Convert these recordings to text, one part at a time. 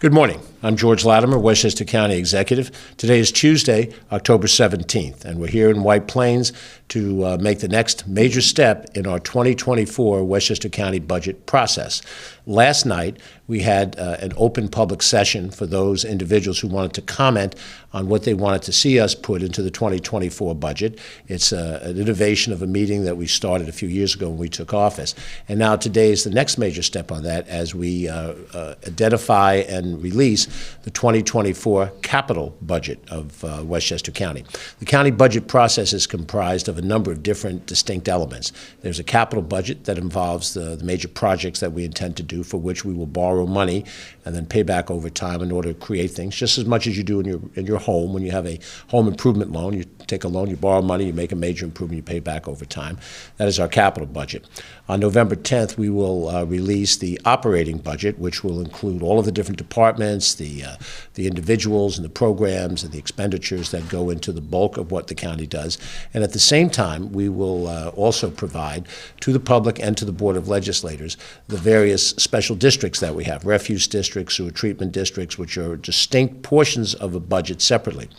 Good morning. I'm George Latimer, Westchester County Executive. Today is Tuesday, October 17th, and we're here in White Plains to make the next major step in our 2024 Westchester County budget process. Last night, we had an open public session for those individuals who wanted to comment on what they wanted to see us put into the 2024 budget. It's an innovation of a meeting that we started a few years ago when we took office. And now today is the next major step on that as we identify and release the 2024 capital budget of Westchester County. The county budget process is comprised of a number of different distinct elements. There's a capital budget that involves the major projects that we intend to do, for which we will borrow money and then pay back over time in order to create things, just as much as you do in your home. When you have a home improvement loan, you take a loan, you borrow money, you make a major improvement, you pay back over time. That is our capital budget. On November 10th, we will release the operating budget, which will include all of the different departments, the individuals and the programs and the expenditures that go into the bulk of what the county does. And at the same time, we will also provide to the public and to the Board of Legislators the various special districts that we have, refuse districts, sewer treatment districts, which are distinct portions of a budget separately.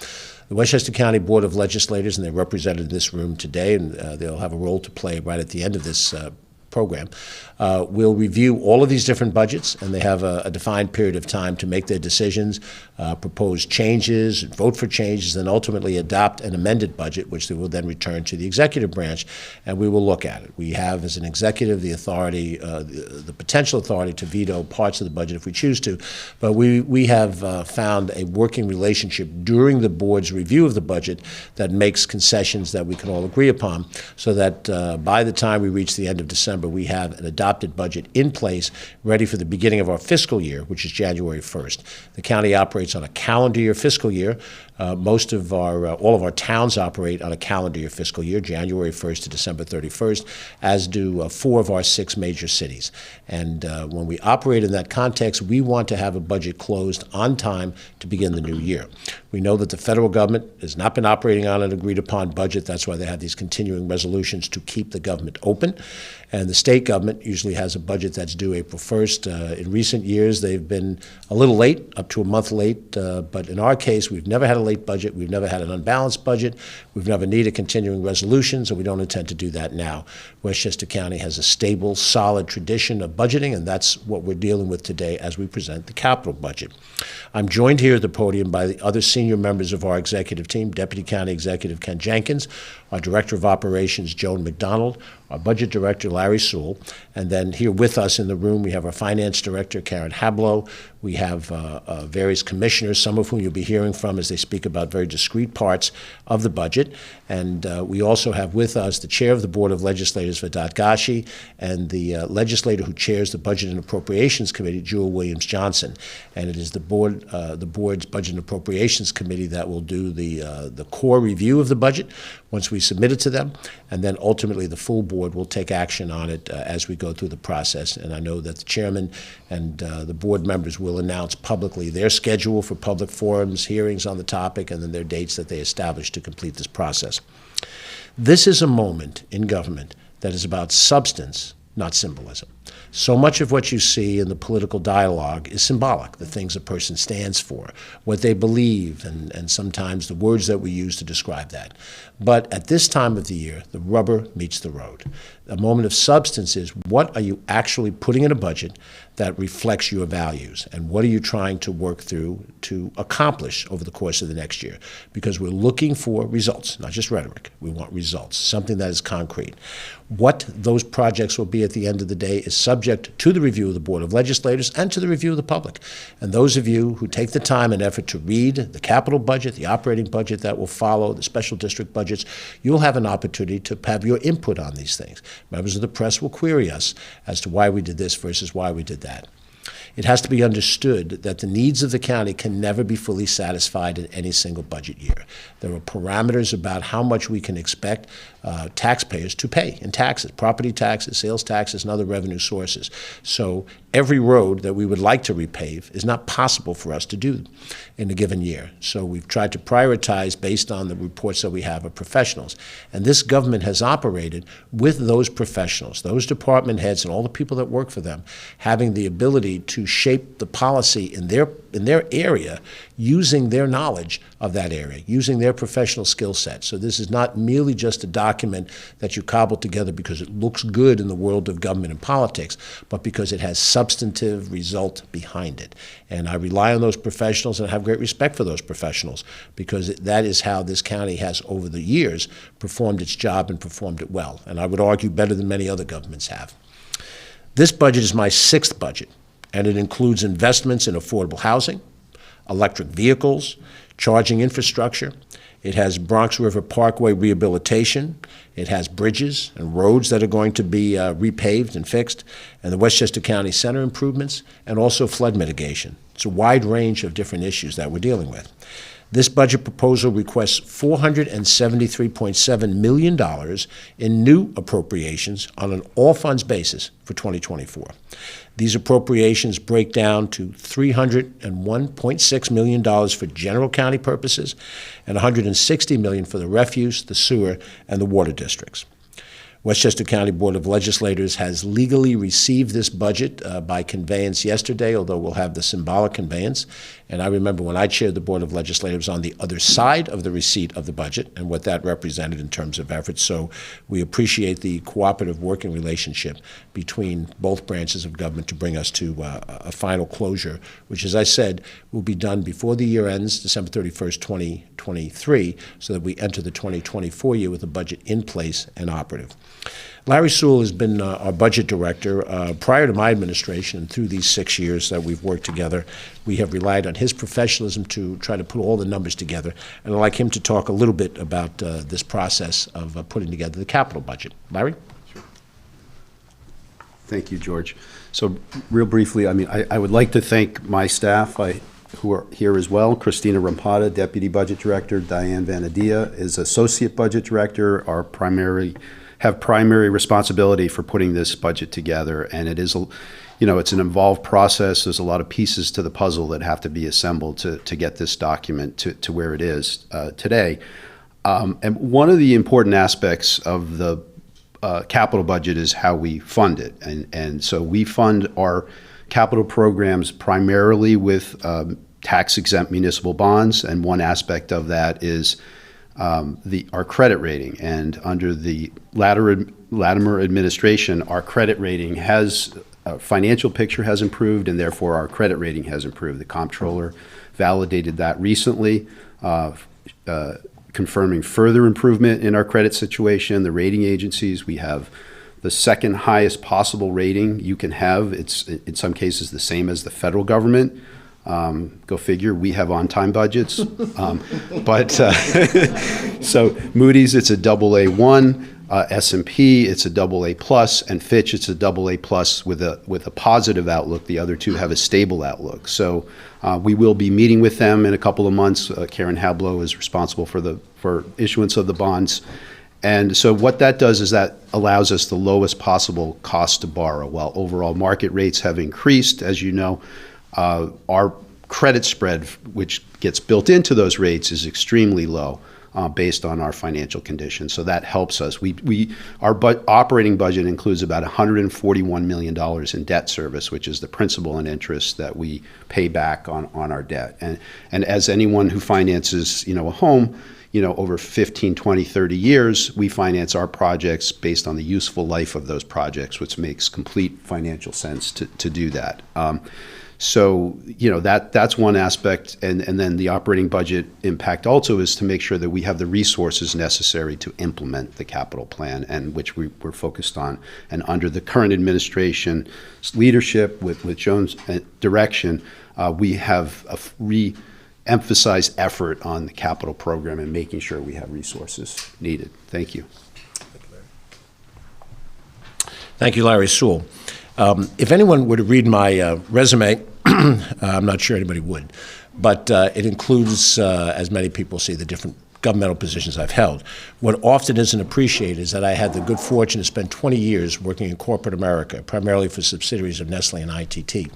The Westchester County Board of Legislators, and they're represented in this room today, and they'll have a role to play right at the end of this program, will review all of these different budgets, and they have a defined period of time to make their decisions, propose changes, vote for changes, and ultimately adopt an amended budget, which they will then return to the executive branch, and we will look at it. We have, as an executive, the authority, the potential authority to veto parts of the budget if we choose to, but we have found a working relationship during the board's review of the budget that makes concessions that we can all agree upon, so that by the time we reach the end of December, we have an adopted budget in place, ready for the beginning of our fiscal year, which is January 1st. The county operates on a calendar year fiscal year. All of our towns operate on a calendar year fiscal year, January 1st to December 31st, as do 4 of our 6 major cities. And when we operate in that context, we want to have a budget closed on time to begin the new year. We know that the federal government has not been operating on an agreed-upon budget. That's why they have these continuing resolutions to keep the government open. And the state government usually has a budget that's due April 1st. In recent years, they've been a little late, up to a month late. But in our case, we've never had a late budget. We've never had an unbalanced budget. We've never needed continuing resolutions, and we don't intend to do that now. Westchester County has a stable, solid tradition of budgeting, and that's what we're dealing with today as we present the capital budget. I'm joined here at the podium by the other senior members of our executive team, Deputy County Executive Ken Jenkins, our Director of Operations, Joan McDonald, our Budget Director, Larry Sewell, and then here with us in the room, we have our Finance Director, Karen Hablow. We have various commissioners, some of whom you'll be hearing from as they speak about very discrete parts of the budget. And we also have with us the Chair of the Board of Legislators, Vedat Ghashi, and the legislator who chairs the Budget and Appropriations Committee, Jewel Williams-Johnson. And it is the board's Budget and Appropriations Committee that will do the core review of the budget once we submit it to them, and then ultimately the full board will take action on it as we go through the process. And I know that the chairman and the board members will announce publicly their schedule for public forums, hearings on the topic, and then their dates that they establish to complete this process. This is a moment in government that is about substance, not symbolism. So much of what you see in the political dialogue is symbolic, the things a person stands for, what they believe, and sometimes the words that we use to describe that. But at this time of the year, the rubber meets the road. A moment of substance is, what are you actually putting in a budget that reflects your values, and what are you trying to work through to accomplish over the course of the next year? Because we're looking for results, not just rhetoric. We want results, something that is concrete. What those projects will be at the end of the day is subject to the review of the Board of Legislators and to the review of the public. And those of you who take the time and effort to read the capital budget, the operating budget that will follow, the special district budgets, you'll have an opportunity to have your input on these things. Members of the press will query us as to why we did this versus why we did that. It has to be understood that the needs of the county can never be fully satisfied in any single budget year. There are parameters about how much we can expect taxpayers to pay in taxes, property taxes, sales taxes, and other revenue sources. So every road that we would like to repave is not possible for us to do in a given year. So we've tried to prioritize based on the reports that we have of professionals. And this government has operated with those professionals, those department heads and all the people that work for them, having the ability to shape the policy in their area using their knowledge of that area, using their professional skill set. So this is not merely just a document that you cobble together because it looks good in the world of government and politics, but because it has substantive result behind it. And I rely on those professionals and I have great respect for those professionals because that is how this county has, over the years, performed its job and performed it well. And I would argue better than many other governments have. This budget is my 6th budget, and it includes investments in affordable housing, electric vehicles, charging infrastructure. It has Bronx River Parkway rehabilitation. It has bridges and roads that are going to be repaved and fixed, and the Westchester County Center improvements, and also flood mitigation. It's a wide range of different issues that we're dealing with. This budget proposal requests $473.7 million in new appropriations on an all-funds basis for 2024. These appropriations break down to $301.6 million for general county purposes and $160 million for the refuse, the sewer, and the water districts. Westchester County Board of Legislators has legally received this budget by conveyance yesterday, although we'll have the symbolic conveyance. And I remember when I chaired the Board of Legislators on the other side of the receipt of the budget and what that represented in terms of efforts. So we appreciate the cooperative working relationship between both branches of government to bring us to a final closure, which, as I said, will be done before the year ends, December 31st, 2023, so that we enter the 2024 year with a budget in place and operative. Larry Sewell has been our budget director prior to my administration, and through these 6 years that we've worked together, we have relied on his professionalism to try to put all the numbers together. And I'd like him to talk a little bit about this process of putting together the capital budget. Larry? Sure. Thank you, George. So real briefly, I would like to thank my staff who are here as well. Christina Rampada, Deputy Budget Director, Diane Vanadia is Associate Budget Director, have primary responsibility for putting this budget together, and it is it's an involved process. There's a lot of pieces to the puzzle that have to be assembled to get this document to where it is today. And one of the important aspects of the capital budget is how we fund it, and so we fund our capital programs primarily with tax-exempt municipal bonds, and one aspect of that is our credit rating. And under the Latimer administration, our credit rating financial picture has improved, and therefore our credit rating has improved. The comptroller validated that recently, confirming further improvement in our credit situation. The rating agencies, we have the second highest possible rating you can have. It's in some cases the same as the federal government. Go figure, we have on-time budgets. So Moody's, it's a AA1, S&P, it's a AA+, and Fitch, it's a AA+ with a positive outlook. The other two have a stable outlook. So we will be meeting with them in a couple of months. Karen Hablow is responsible for issuance of the bonds. And so what that does is that allows us the lowest possible cost to borrow. While overall market rates have increased, as you know, our credit spread, which gets built into those rates, is extremely low based on our financial condition. So that helps us. Our operating budget includes about $141 million in debt service, which is the principal and interest that we pay back on our debt. And as anyone who finances a home, over 15, 20, 30 years, we finance our projects based on the useful life of those projects, which makes complete financial sense to do that. So, that's one aspect. And then the operating budget impact also is to make sure that we have the resources necessary to implement the capital plan, and which we're focused on. And under the current administration's leadership, with Joan's direction, we have a re-emphasized effort on the capital program and making sure we have resources needed. Thank you. Thank you, Larry Sewell. If anyone were to read my resume, I'm not sure anybody would, but it includes, as many people see, the different governmental positions I've held. What often isn't appreciated is that I had the good fortune to spend 20 years working in corporate America, primarily for subsidiaries of Nestle and ITT.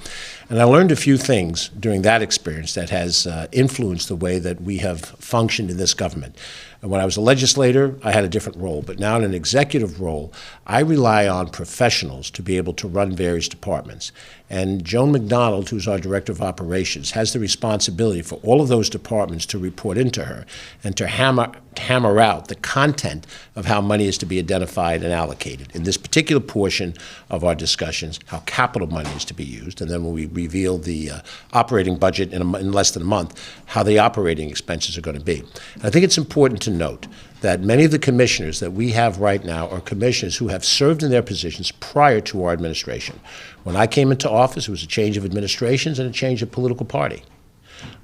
And I learned a few things during that experience that has influenced the way that we have functioned in this government. And when I was a legislator, I had a different role. But now in an executive role, I rely on professionals to be able to run various departments. And Joan McDonald, who's our Director of Operations, has the responsibility for all of those departments to report into her and to hammer out the content of how money is to be identified and allocated. In this particular portion of our discussions, how capital money is to be used, and then when we reveal the operating budget in less than a month, how the operating expenses are going to be. And I think it's important to note that many of the commissioners that we have right now are commissioners who have served in their positions prior to our administration. When I came into office, it was a change of administrations and a change of political party.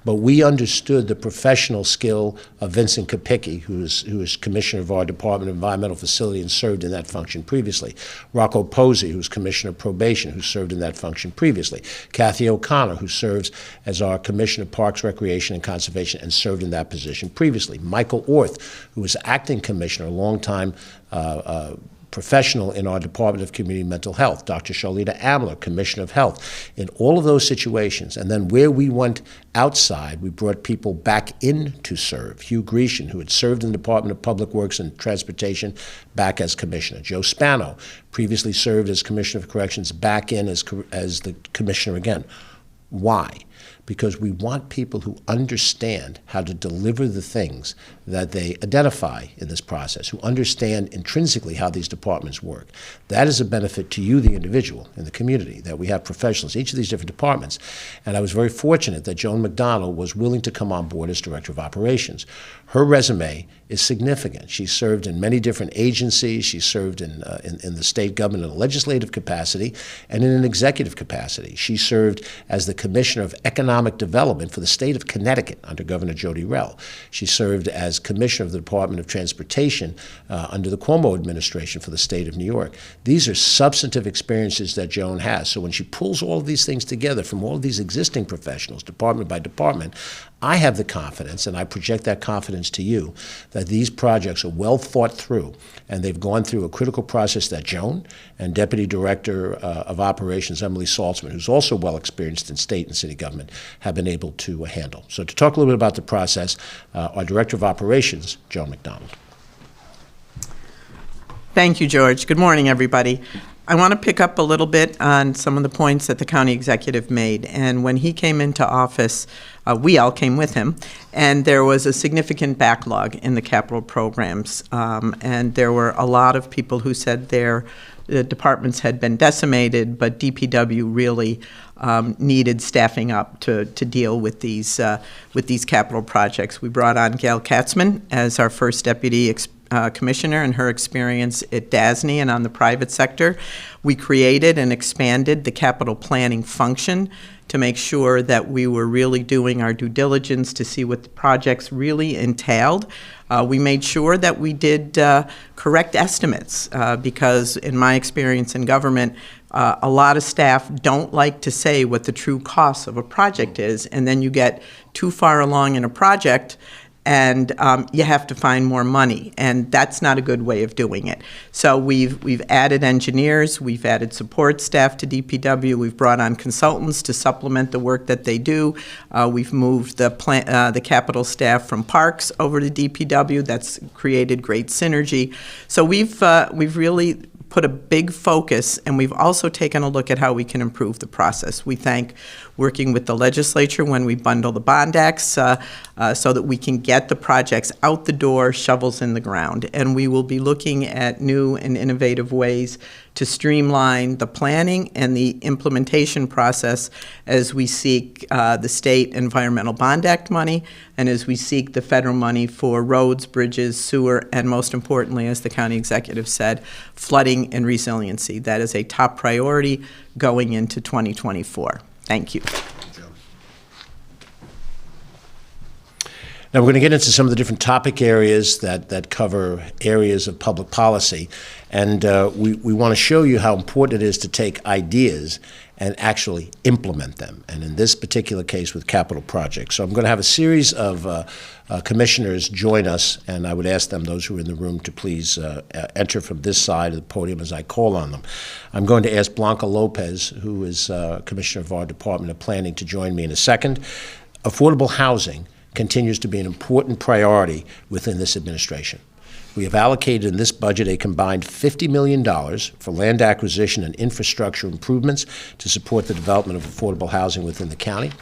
But we understood the professional skill of Vincent Kopicki, who is commissioner of our Department of Environmental Facility and served in that function previously. Rocco Posey, who's commissioner of probation, who served in that function previously. Kathy O'Connor, who serves as our commissioner of Parks, Recreation, and Conservation and served in that position previously. Michael Orth, who was acting commissioner, a long-time professional in our Department of Community and Mental Health, Dr. Charlita Amler, Commissioner of Health. In all of those situations, and then where we went outside, we brought people back in to serve. Hugh Grecian, who had served in the Department of Public Works and Transportation, back as Commissioner. Joe Spano, previously served as Commissioner of Corrections, back in as the Commissioner again. Why? Because we want people who understand how to deliver the things that they identify in this process, who understand intrinsically how these departments work. That is a benefit to you, the individual, in the community, that we have professionals in each of these different departments. And I was very fortunate that Joan McDonald was willing to come on board as Director of Operations. Her resume is significant. She served in many different agencies. She served in the state government in a legislative capacity and in an executive capacity. She served as the Commissioner of Economic Development for the state of Connecticut under Governor Jody Rell. She served as Commissioner of the Department of Transportation under the Cuomo administration for the state of New York. These are substantive experiences that Joan has. So when she pulls all of these things together from all of these existing professionals, department by department, I have the confidence, and I project that confidence to you, that these projects are well thought through, and they've gone through a critical process that Joan and Deputy Director of Operations Emily Saltzman, who's also well experienced in state and city government, have been able to handle. So to talk a little bit about the process, our Director of Operations, Joan McDonald. Thank you, George. Good morning, everybody. I want to pick up a little bit on some of the points that the county executive made. And when he came into office, we all came with him, and there was a significant backlog in the capital programs. And there were a lot of people who said their departments had been decimated, but DPW really needed staffing up to deal with these capital projects. We brought on Gail Katzman as our first deputy commissioner, and her experience at DASNY and on the private sector. We created and expanded the capital planning function to make sure that we were really doing our due diligence to see what the projects really entailed. We made sure that we did correct estimates because in my experience in government, a lot of staff don't like to say what the true cost of a project is, and then you get too far along in a project and you have to find more money, and that's not a good way of doing it. So we've added engineers, we've added support staff to DPW, we've brought on consultants to supplement the work that they do. We've moved the capital staff from Parks over to DPW. That's created great synergy. So we've really put a big focus, and we've also taken a look at how we can improve the process. We thank working with the legislature when we bundle the bond acts so that we can get the projects out the door, shovels in the ground. And we will be looking at new and innovative ways to streamline the planning and the implementation process as we seek the state Environmental Bond Act money and as we seek the federal money for roads, bridges, sewer, and most importantly, as the county executive said, flooding and resiliency. That is a top priority going into 2024. Thank you. Now, we're going to get into some of the different topic areas that cover areas of public policy, and we want to show you how important it is to take ideas and actually implement them, and in this particular case with capital projects. So I'm going to have a series of commissioners join us, and I would ask them, those who are in the room, to please enter from this side of the podium as I call on them. I'm going to ask Blanca Lopez, who is Commissioner of our Department of Planning, to join me in a second. Affordable housing continues to be an important priority within this administration. We have allocated in this budget a combined $50 million for land acquisition and infrastructure improvements to support the development of affordable housing within the county.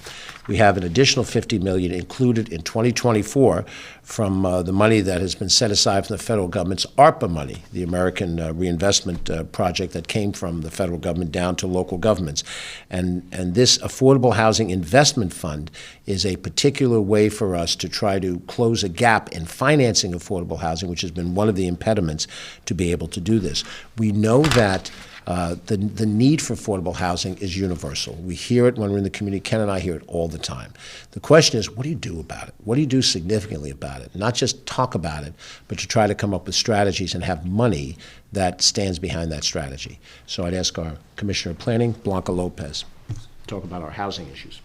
We have an additional $50 million included in 2024 from the money that has been set aside from the federal government's ARPA money, the American Reinvestment Project that came from the federal government down to local governments. And this Affordable Housing Investment Fund is a particular way for us to try to close a gap in financing affordable housing, which has been one of the impediments to be able to do this. We know that the need for affordable housing is universal. We hear it when we're in the community. Ken and I hear it all the time. The question is, what do you do about it? What do you do significantly about it? Not just talk about it, but to try to come up with strategies and have money that stands behind that strategy. So I'd ask our Commissioner of Planning, Blanca Lopez, to talk about our housing issues.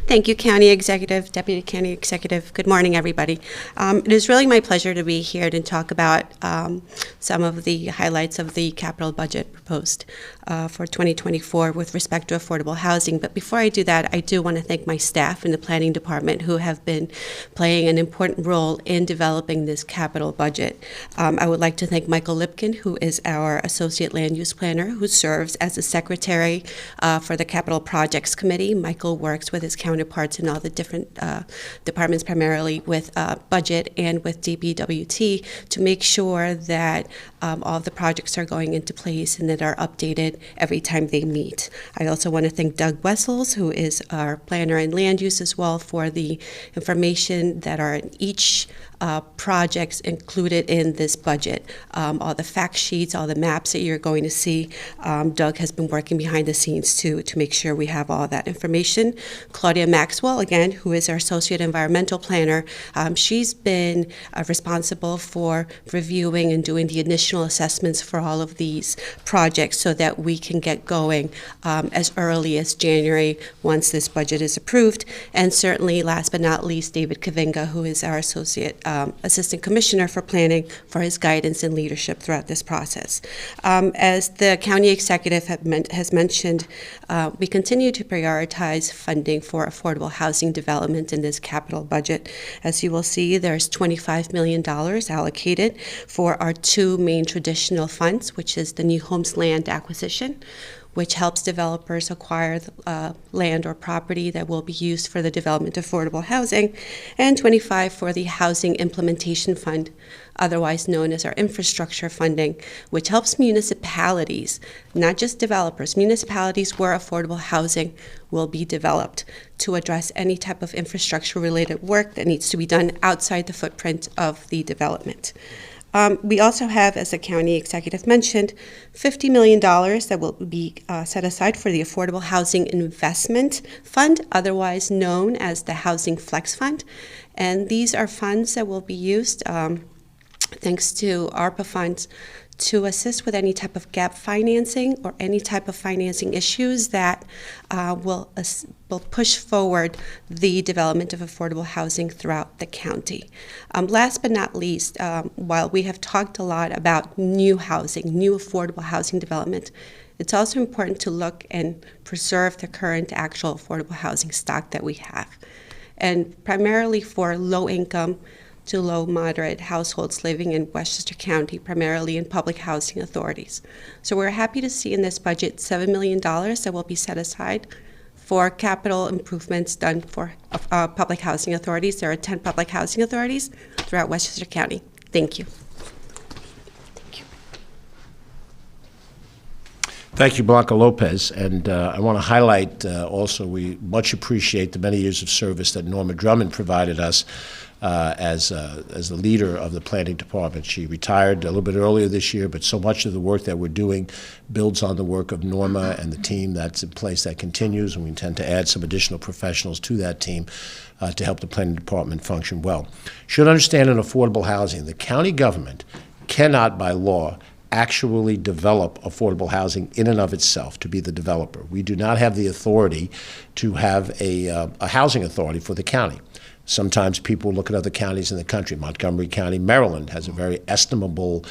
Thank you, County Executive, Deputy County Executive. Good morning, everybody. It is really my pleasure to be here to talk about some of the highlights of the capital budget proposed for 2024 with respect to affordable housing. But before I do that, I do want to thank my staff in the Planning Department who have been playing an important role in developing this capital budget. I would like to thank Michael Lipkin, who is our Associate Land Use Planner, who serves as the Secretary for the Capital Projects Committee. Michael works with his counterparts in all the different departments, primarily with budget and with DPWT, to make sure that all of the projects are going into place and that are updated every time they meet. I also want to thank Doug Wessels, who is our planner in land use as well, for the information that are in each projects included in this budget. All the fact sheets, all the maps that you're going to see, Doug has been working behind the scenes to make sure we have all that information. Claudia Maxwell, again, who is our Associate Environmental Planner, she's been responsible for reviewing and doing the initial assessments for all of these projects so that we can get going as early as January once this budget is approved. And certainly, last but not least, David Kavinga, who is our Assistant Commissioner for Planning, for his guidance and leadership throughout this process. As the County Executive has mentioned, we continue to prioritize funding for affordable housing development in this capital budget. As you will see, there's $25 million allocated for our two main traditional funds, which is the New Homes Land Acquisition, which helps developers acquire land or property that will be used for the development of affordable housing, and 25 for the Housing Implementation Fund, otherwise known as our infrastructure funding, which helps municipalities, not just developers, municipalities where affordable housing will be developed, to address any type of infrastructure-related work that needs to be done outside the footprint of the development. We also have, as the County Executive mentioned, $50 million that will be set aside for the Affordable Housing Investment Fund, otherwise known as the Housing Flex Fund. And these are funds that will be used, thanks to ARPA funds, to assist with any type of gap financing or any type of financing issues that will push forward the development of affordable housing throughout the county. Last but not least, while we have talked a lot about new housing, new affordable housing development, it's also important to look and preserve the current actual affordable housing stock that we have. And primarily for low-income to low moderate households living in Westchester County, primarily in public housing authorities. So we're happy to see in this budget $7 million that will be set aside for capital improvements done for public housing authorities. There are 10 public housing authorities throughout Westchester County. Thank you. Thank you, Blanca Lopez. And I want to highlight also, we much appreciate the many years of service that Norma Drummond provided us as the leader of the planning department. She retired a little bit earlier this year, but so much of the work that we're doing builds on the work of Norma and the team that's in place that continues, and we intend to add some additional professionals to that team to help the planning department function well. You should understand in affordable housing, the county government cannot, by law, actually develop affordable housing in and of itself, to be the developer. We do not have the authority to have a housing authority for the county. Sometimes people look at other counties in the country. Montgomery County, Maryland, has a very estimable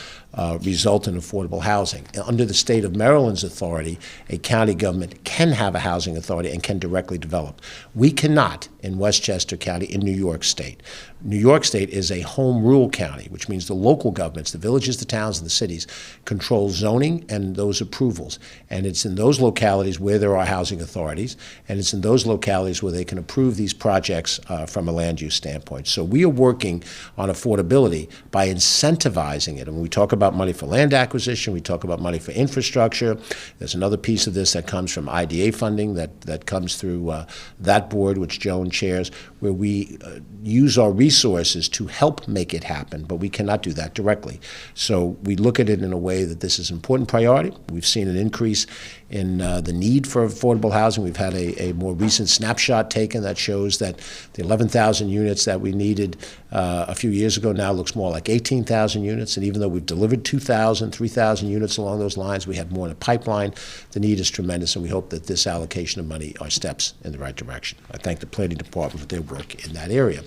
result in affordable housing. Under the state of Maryland's authority, a county government can have a housing authority and can directly develop. We cannot in Westchester County in New York State. New York State is a home rule county, which means the local governments, the villages, the towns, and the cities, control zoning and those approvals. And it's in those localities where there are housing authorities, and it's in those localities where they can approve these projects from a land use standpoint. So we are working on affordability by incentivizing it. And when we talk about money for land acquisition, we talk about money for infrastructure. There's another piece of this that comes from IDA funding that comes through that board, which Joan chairs, where we use our resources to help make it happen, but we cannot do that directly. So we look at it in a way that this is an important priority. We've seen an increase in the need for affordable housing. We've had a more recent snapshot taken that shows that the 11,000 units that we needed a few years ago now looks more like 18,000 units. And even though we've delivered 2,000, 3,000 units along those lines, we have more in the pipeline. The need is tremendous, and we hope that this allocation of money are steps in the right direction. I thank the planning department for their work in that area.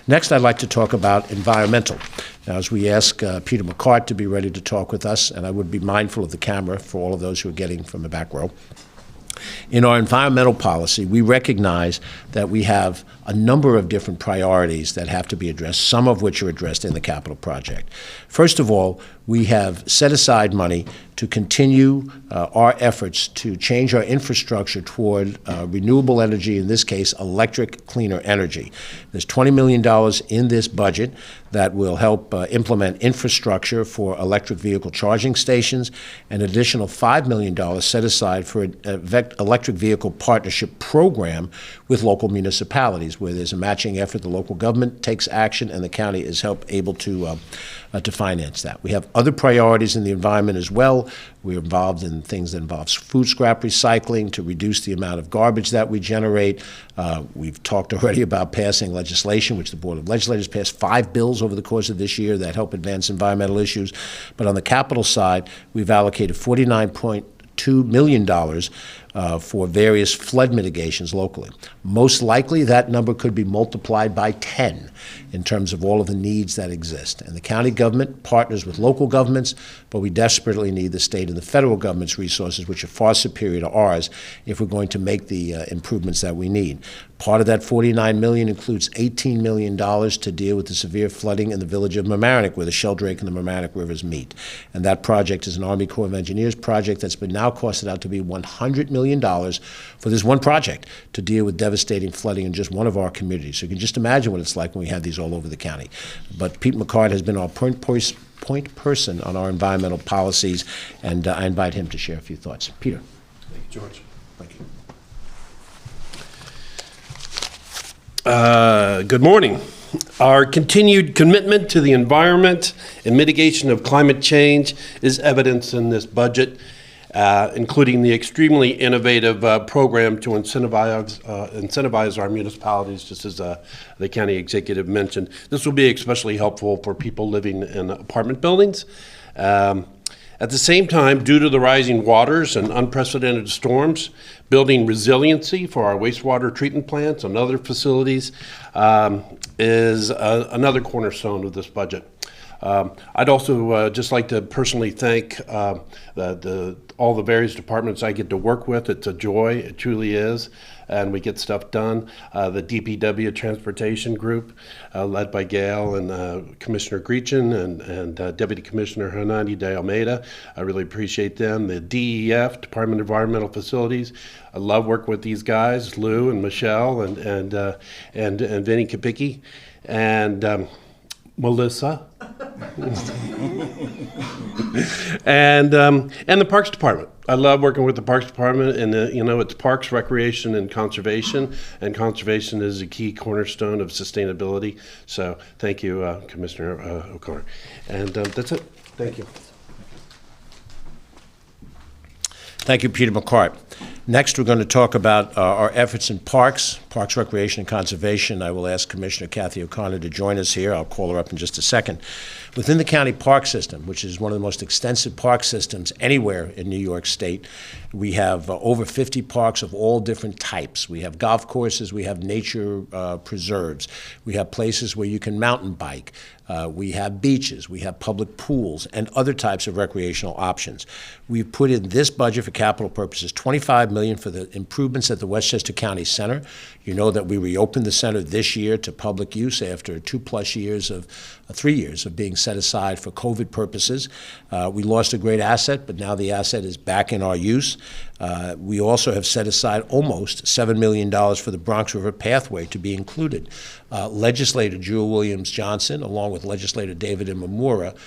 Next, I'd like to talk about environmental. Now, as we ask Peter McCart to be ready to talk with us, and I would be mindful of the camera for all of those who are getting from the back row. In our environmental policy, we recognize that we have a number of different priorities that have to be addressed, some of which are addressed in the capital project. First of all, we have set aside money to continue our efforts to change our infrastructure toward renewable energy, in this case, electric, cleaner energy. There's $20 million in this budget that will help implement infrastructure for electric vehicle charging stations, an additional $5 million set aside for an electric vehicle partnership program with local municipalities, where there's a matching effort. The local government takes action, and the county is able to finance that. We have other priorities in the environment as well. We're involved in things that involve food scrap recycling to reduce the amount of garbage that we generate. We've talked already about passing legislation, which the Board of Legislators passed 5 bills over the course of this year that help advance environmental issues. But on the capital side, we've allocated $49.2 million for various flood mitigations locally. Most likely, that number could be multiplied by 10 in terms of all of the needs that exist. And the county government partners with local governments, but we desperately need the state and the federal government's resources, which are far superior to ours, if we're going to make the improvements that we need. Part of that $49 million includes $18 million to deal with the severe flooding in the village of Mamaroneck, where the Sheldrake and the Mamaroneck rivers meet. And that project is an Army Corps of Engineers project that's been now costed out to be $100 million for this one project to deal with devastating flooding in just one of our communities. So you can just imagine what it's like when we have these all over the county. But Pete McCart has been our point person on our environmental policies, and I invite him to share a few thoughts. Peter. Thank you, George. Thank you. Good morning. Our continued commitment to the environment and mitigation of climate change is evidenced in this budget, including the extremely innovative program to incentivize our municipalities, just as the county executive mentioned. This will be especially helpful for people living in apartment buildings. At the same time, due to the rising waters and unprecedented storms, building resiliency for our wastewater treatment plants and other facilities is another cornerstone of this budget. I'd also just like to personally thank all the various departments I get to work with. It's a joy, it truly is, and we get stuff done. The DPW Transportation Group, led by Gail and Commissioner Greachin and Deputy Commissioner Hernani de Almeida. I really appreciate them. The DEF, Department of Environmental Facilities. I love working with these guys, Lou and Michelle and Vinny Kapicki and Melissa. And the Parks Department. I love working with the Parks Department, and it's parks, recreation, and conservation is a key cornerstone of sustainability. So thank you, Commissioner O'Connor. And that's it. Thank you. Thank you, Peter McCart. Next, we're going to talk about our efforts in parks, recreation, and conservation. I will ask Commissioner Kathy O'Connor to join us here. I'll call her up in just a second. Within the county park system, which is one of the most extensive park systems anywhere in New York State, we have over 50 parks of all different types. We have golf courses, we have nature preserves, we have places where you can mountain bike, we have beaches, we have public pools, and other types of recreational options. We've put in this budget for capital purposes $25 million for the improvements at the Westchester County Center. You know that we reopened the center this year to public use after 3 years of being set aside for COVID purposes. We lost a great asset, but now the asset is back in our use. We also have set aside almost $7 million for the Bronx River Pathway to be included. Legislator Jewel Williams Johnson, along with legislator David Imamura,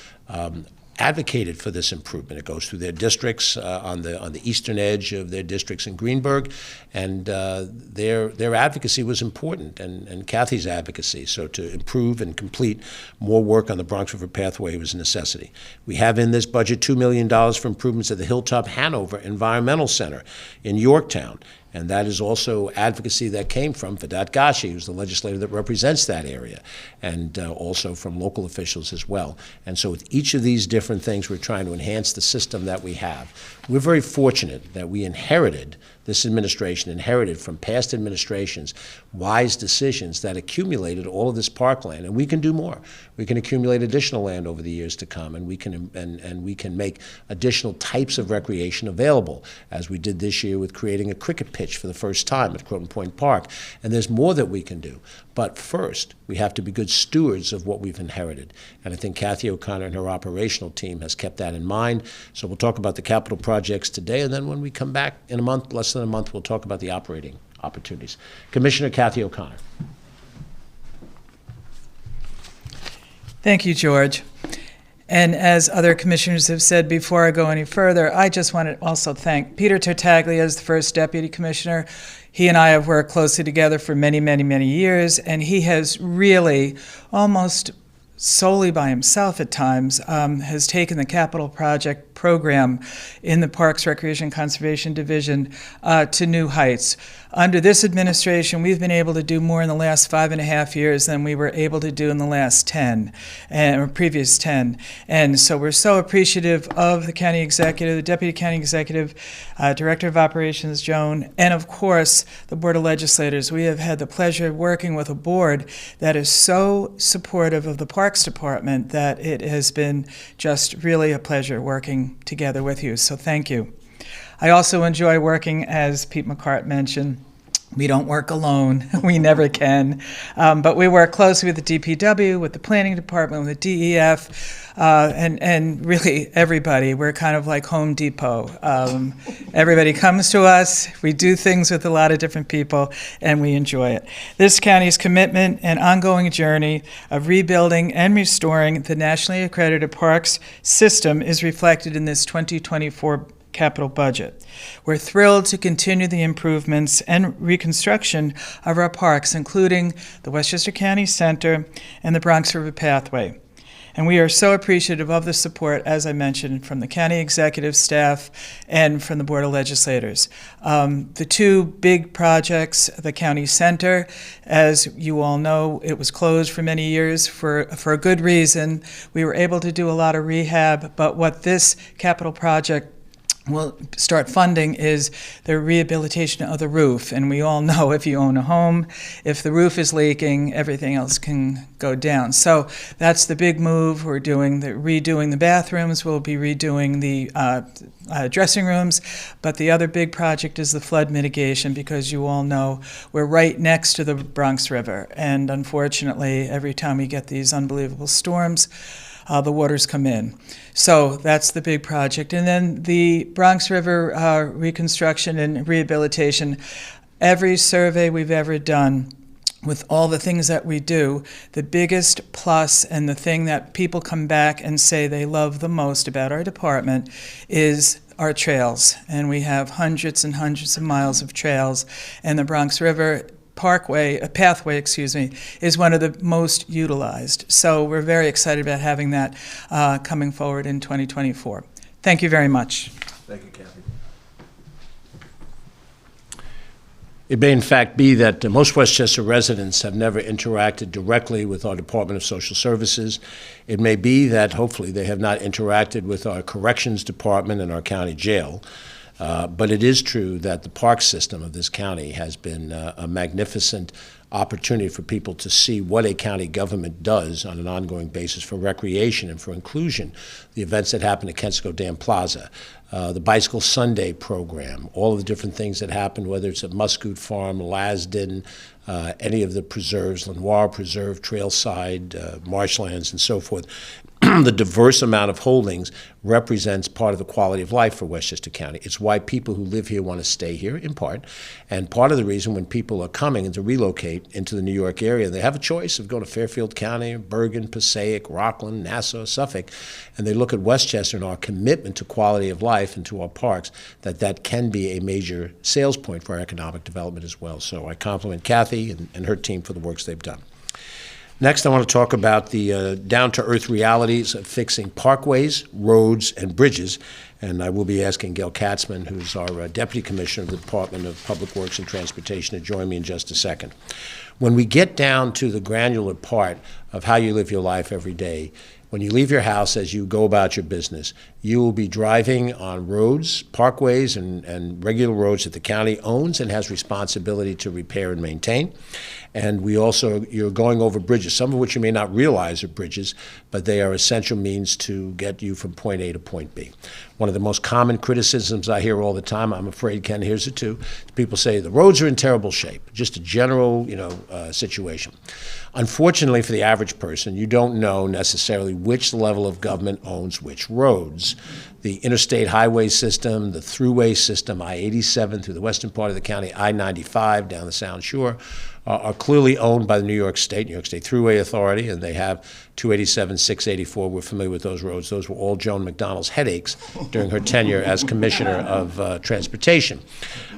advocated for this improvement. It goes through their districts on the eastern edge of their districts in Greenburgh, and their advocacy was important, and Kathy's advocacy. So to improve and complete more work on the Bronx River Pathway was a necessity. We have in this budget $2 million for improvements at the Hilltop Hanover Environmental Center in Yorktown. And that is also advocacy that came from Vedat Gashi, who's the legislator that represents that area, and also from local officials as well. And so with each of these different things, we're trying to enhance the system that we have. We're very fortunate that we this administration inherited from past administrations wise decisions that accumulated all of this parkland, and we can do more. We can accumulate additional land over the years to come, and we can make additional types of recreation available, as we did this year with creating a cricket pitch for the first time at Croton Point Park. And there's more that we can do. But first, we have to be good stewards of what we've inherited. And I think Kathy O'Connor and her operational team has kept that in mind. So we'll talk about the capital projects today, and then when we come back in a month, less than a month, we'll talk about the operating opportunities. Commissioner Kathy O'Connor. Thank you, George. And as other commissioners have said before I go any further, I just want to also thank Peter Tartaglia as the first deputy commissioner. He and I have worked closely together for many, many, many years, and he has really almost solely by himself at times has taken the capital project program in the Parks, Recreation, and Conservation Division to new heights. Under this administration, we've been able to do more in the last 5.5 years than we were able to do in the last 10, or previous 10. And so we're so appreciative of the county executive, the deputy county executive, director of operations, Joan, and of course, the Board of Legislators. We have had the pleasure of working with a board that is so supportive of the Parks Department that it has been just really a pleasure working together with you. So thank you. I also enjoy working, as Pete McCart mentioned. We don't work alone. We never can. But we work closely with the DPW, with the Planning Department, with the DEF, and really everybody. We're kind of like Home Depot. Everybody comes to us. We do things with a lot of different people, and we enjoy it. This county's commitment and ongoing journey of rebuilding and restoring the nationally accredited parks system is reflected in this 2024 capital budget. We're thrilled to continue the improvements and reconstruction of our parks, including the Westchester County Center and the Bronx River Pathway. And we are so appreciative of the support, as I mentioned, from the county executive staff and from the Board of Legislators. The two big projects, the county center, as you all know, it was closed for many years for a good reason. We were able to do a lot of rehab, but what this capital project will start funding is the rehabilitation of the roof. And we all know if you own a home, if the roof is leaking, everything else can go down. So that's the big move. We're redoing the bathrooms. We'll be redoing the dressing rooms. But the other big project is the flood mitigation, because you all know we're right next to the Bronx River. And unfortunately, every time we get these unbelievable storms, the waters come in. So that's the big project. And then the Bronx River reconstruction and rehabilitation. Every survey we've ever done with all the things that we do, the biggest plus and the thing that people come back and say they love the most about our department is our trails. And we have hundreds and hundreds of miles of trails, and the Bronx River pathway, is one of the most utilized. So we're very excited about having that coming forward in 2024. Thank you very much. Thank you, Kathy. It may in fact be that most Westchester residents have never interacted directly with our Department of Social Services. It may be that hopefully they have not interacted with our Corrections Department and our county jail. But it is true that the park system of this county has been a magnificent opportunity for people to see what a county government does on an ongoing basis for recreation and for inclusion. The events that happen at Kensico Dam Plaza, the Bicycle Sunday program, all of the different things that happen, whether it's at Muscoot Farm, Lasden, any of the preserves, Lenoir Preserve, Trailside, marshlands, and so forth. The diverse amount of holdings represents part of the quality of life for Westchester County. It's why people who live here want to stay here, in part. And part of the reason when people are coming and to relocate into the New York area, they have a choice of going to Fairfield County, Bergen, Passaic, Rockland, Nassau, Suffolk, and they look at Westchester and our commitment to quality of life and to our parks, that can be a major sales point for our economic development as well. So I compliment Kathy and her team for the works they've done. Next, I want to talk about the down-to-earth realities of fixing parkways, roads, and bridges. And I will be asking Gail Katzman, who's our Deputy Commissioner of the Department of Public Works and Transportation, to join me in just a second. When we get down to the granular part of how you live your life every day, when you leave your house as you go about your business, you will be driving on roads, parkways, and regular roads that the county owns and has responsibility to repair and maintain. And you're going over bridges, some of which you may not realize are bridges, but they are essential means to get you from point A to point B. One of the most common criticisms I hear all the time, I'm afraid Ken hears it too, people say the roads are in terrible shape, just a general situation. Unfortunately for the average person, you don't know necessarily which level of government owns which roads. The interstate highway system, the thruway system, I-87 through the western part of the county, I-95 down the Sound Shore, are clearly owned by the New York State Thruway Authority, and they have 287, 684. We're familiar with those roads. Those were all Joan McDonnell's headaches during her tenure as Commissioner of Transportation.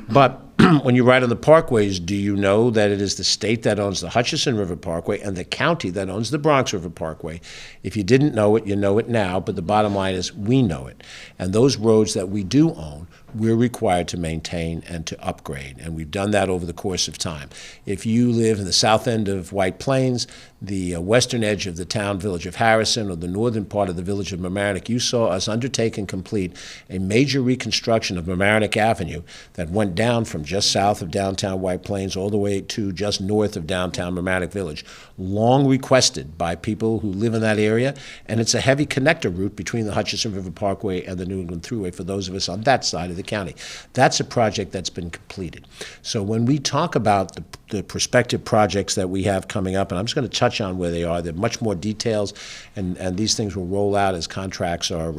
But when you ride on the parkways, do you know that it is the state that owns the Hutchinson River Parkway and the county that owns the Bronx River Parkway? If you didn't know it, you know it now, but the bottom line is we know it. And those roads that we do own, we're required to maintain and to upgrade, and we've done that over the course of time. If you live in the south end of White Plains, the western edge of the town village of Harrison, or the northern part of the village of Mamaroneck, you saw us undertake and complete a major reconstruction of Mamaroneck Avenue that went down from just south of downtown White Plains all the way to just north of downtown Mamaroneck Village. Long requested by people who live in that area, and it's a heavy connector route between the Hutchinson River Parkway and the New England Thruway for those of us on that side of the county. That's a project that's been completed. So when we talk about the prospective projects that we have coming up, and I'm just going to touch on where they are, there are much more details, and these things will roll out as contracts are,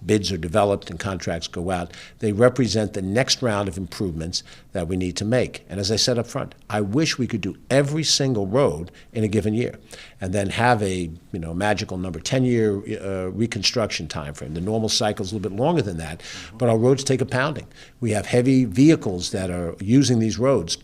bids are developed and contracts go out. They represent the next round of improvements that we need to make. And as I said up front, I wish we could do every single road in a given year and then have a magical number, 10-year reconstruction time frame. The normal cycle is a little bit longer than that, but our roads take a pounding. We have heavy vehicles that are using these roads.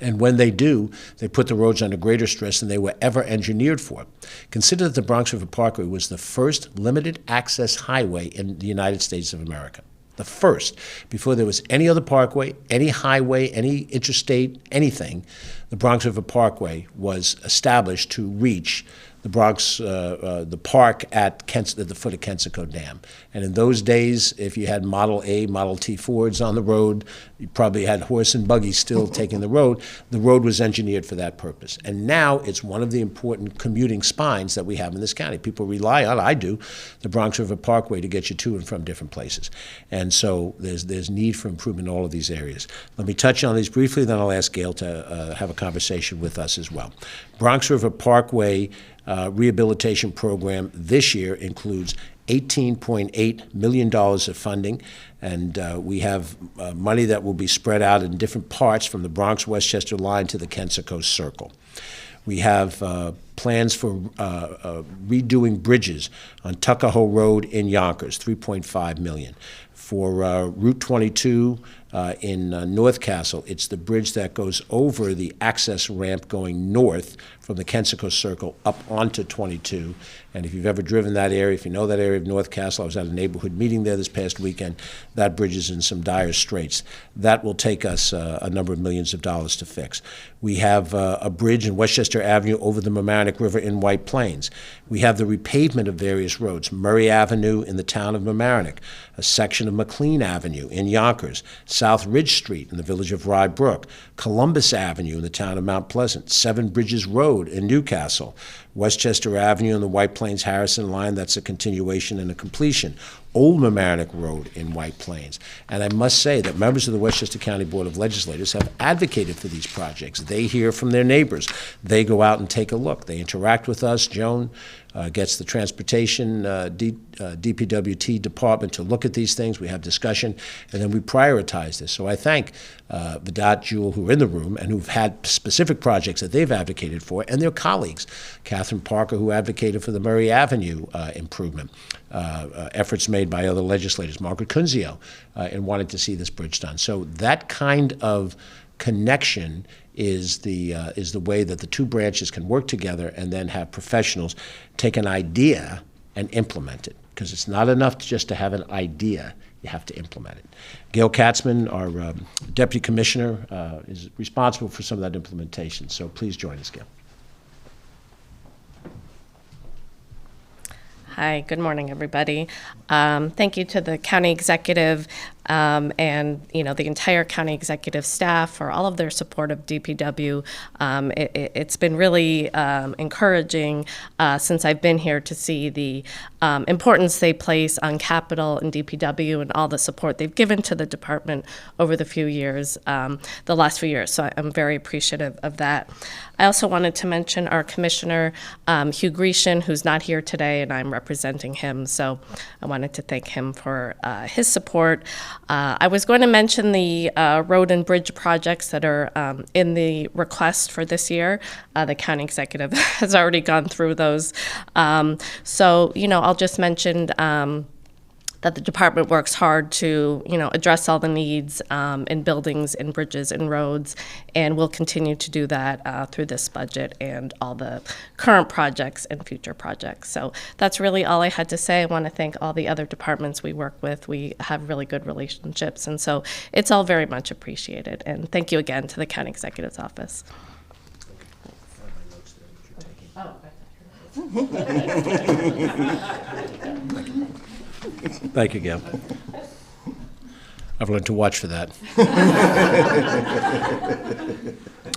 And when they do, they put the roads under greater stress than they were ever engineered for. Consider that the Bronx River Parkway was the first limited access highway in the United States of America. The first. Before there was any other parkway, any highway, any interstate, anything, the Bronx River Parkway was established to reach the Bronx, the park at the foot of Kensico Dam. And in those days, if you had Model A, Model T Fords on the road, you probably had horse and buggies still taking the road. The road was engineered for that purpose. And now it's one of the important commuting spines that we have in this county. People rely on, I do, the Bronx River Parkway to get you to and from different places. And so there's need for improvement in all of these areas. Let me touch on these briefly, then I'll ask Gail to have a conversation with us as well. Bronx River Parkway rehabilitation program this year includes $18.8 million of funding, and we have money that will be spread out in different parts from the Bronx-Westchester line to the Kensico Circle. We have plans for redoing bridges on Tuckahoe Road in Yonkers, $3.5 million. For Route 22 in North Castle, it's the bridge that goes over the access ramp going north from the Kensico Circle up onto 22. And if you've ever driven that area, if you know that area of North Castle, I was at a neighborhood meeting there this past weekend, that bridge is in some dire straits. That will take us a number of millions of dollars to fix. We have a bridge in Westchester Avenue over the Mamaroneck River in White Plains. We have the repavement of various roads, Murray Avenue in the town of Mamaroneck, a section of McLean Avenue in Yonkers, South Ridge Street in the village of Rye Brook, Columbus Avenue in the town of Mount Pleasant, Seven Bridges Road in Newcastle, Westchester Avenue in the White Plains-Harrison line, that's a continuation and a completion. Old Mamaroneck Road in White Plains. And I must say that members of the Westchester County Board of Legislators have advocated for these projects. They hear from their neighbors. They go out and take a look. They interact with us. Joan gets the transportation DPWT department to look at these things. We have discussion, and then we prioritize this. So I thank Vidat, Jewel, who are in the room and who've had specific projects that they've advocated for, and their colleagues. Catherine Parker, who advocated for the Murray Avenue improvement. Efforts made by other legislators, Margaret Kunzio, in wanting to see this bridge done. So that kind of connection is the way that the two branches can work together and then have professionals take an idea and implement it. Because it's not enough just to have an idea, you have to implement it. Gail Katzman, our Deputy Commissioner, is responsible for some of that implementation. So please join us, Gail. Hi, good morning, everybody. Thank you to the county executive and the entire county executive staff for all of their support of DPW. It's been really encouraging since I've been here to see the importance they place on capital and DPW and all the support they've given to the department over the last few years. So I'm very appreciative of that. I also wanted to mention our commissioner, Hugh Grecian, who's not here today, and I'm representing him. So I wanted to thank him for his support. I was going to mention the road and bridge projects that are in the request for this year. The county executive has already gone through those. So, I'll just mention that the department works hard to, address all the needs in buildings and bridges and roads, and we'll continue to do that through this budget and all the current projects and future projects. So that's really all I had to say. I want to thank all the other departments we work with. We have really good relationships, and so it's all very much appreciated. And thank you again to the County Executive's Office. Thank you, Gail. I've learned to watch for that.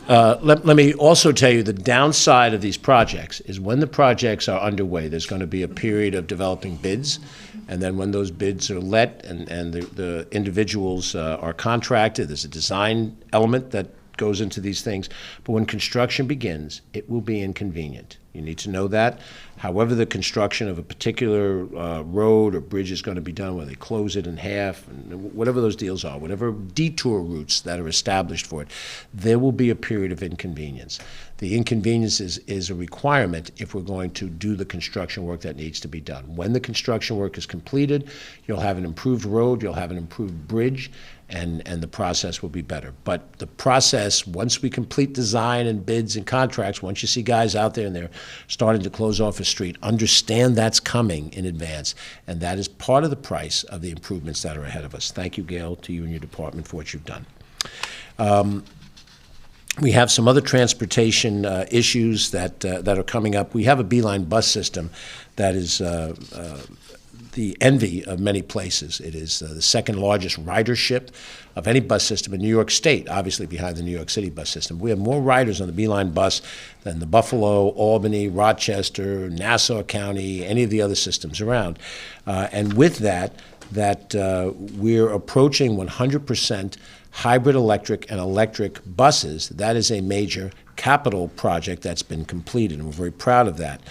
Let me also tell you the downside of these projects is when the projects are underway, there's going to be a period of developing bids, and then when those bids are let and the individuals are contracted, there's a design element that goes into these things. But when construction begins, it will be inconvenient. You need to know that. However the construction of a particular road or bridge is going to be done, where they close it in half, and whatever those deals are, whatever detour routes that are established for it, there will be a period of inconvenience. The inconvenience is a requirement if we're going to do the construction work that needs to be done. When the construction work is completed, you'll have an improved road, you'll have an improved bridge, and the process will be better. But the process, once we complete design and bids and contracts, once you see guys out there and they're starting to close off a street, understand that's coming in advance, and that is part of the price of the improvements that are ahead of us. Thank you, Gail, to you and your department for what you've done. We have some other transportation issues that are coming up. We have a Beeline bus system that is the envy of many places. It is the second largest ridership of any bus system in New York State, obviously behind the New York City bus system. We have more riders on the Beeline bus than the Buffalo, Albany, Rochester, Nassau County, any of the other systems around. And with that we're approaching 100% hybrid electric and electric buses. That is a major capital project that's been completed, and we're very proud of that.